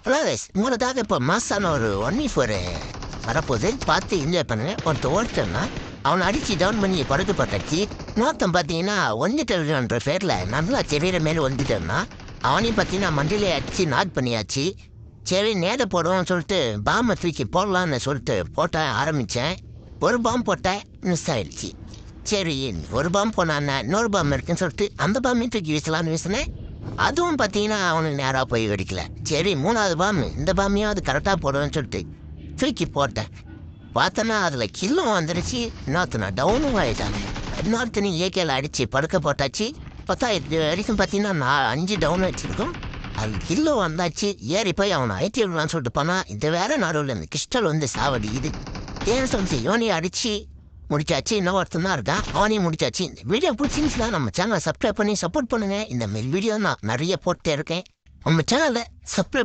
Plus மூணதாக இப்போ மாசான ஒரு 1 வரப்போகுது பார்த்து என்ஜாய் பண்ணுவேன். ஒருத்தன்னா அவனை அடித்து டவுன் பண்ணி படுக்கப்பட்டாச்சு. இன்னொருத்தன் பார்த்தீங்கன்னா வந்துட்டன்ற பேரில் நல்லா தெரியிற மாரி வந்துட்டேன்னா அவனையும் பார்த்தீங்கன்னா மண்டிலே அடிச்சு நாக் பண்ணியாச்சு. சரி நேர போடுவோம்னு சொல்லிட்டு பாம்பை தூக்கி போடலான்னு சொல்லிட்டு போட்ட ஆரம்பித்தேன். ஒரு பாம்பு போட்டேன், மிஸ் ஆயிடுச்சு. சரி ஒரு பாம்பு போனான்னா இன்னொரு பாம்பு இருக்குன்னு சொல்லிட்டு அந்த பாம்பையும் தூக்கி வீசலான்னு வீசினேன். அதுவும் பார்த்தீங்கன்னா அவனுக்கு நேராக போய் வெடிக்கல. சரி 3வது பாம்பு இந்த பாம்பையும் அது கரெக்டாக போடுவேன்னு சொல்லிட்டு தூக்கி போட்டேன். பார்த்தோன்னா அதில் கில்லும் வந்துடுச்சு. இன்னொருத்தனை டவுனும் ஆகிட்டாங்க. இன்னொருத்தனையும் ஏகேல அடித்து படுக்க போட்டாச்சு. பார்த்தா இது வரைக்கும் பார்த்தீங்கன்னா நான் 5 டவுன் வச்சுருக்கோம். அது கில்லும் வந்தாச்சு. ஏறி போய் அவனை ஐடி விடலான்னு சொல்லிட்டு போனால் இந்த வேற நடுவில் இந்த கிறிஸ்டல் வந்து சாவடி இது ஏன்னு சொல்லிட்டு யோனியை அடித்து முடிச்சாச்சு. இன்னும் ஒருத்தன் தான் இருக்கான், அவனையும் முடிச்சாச்சு. இந்த வீடியோ பிடிச்சிருந்துச்சுன்னா நம்ம சேனலை சப்ஸ்கிரைப் பண்ணி சப்போர்ட் பண்ணுங்கள். இந்த மாதிரி வீடியோ நான் நிறைய போட்டே இருக்கேன். நம்ம சேனலை சப்ஸ்கிரைப்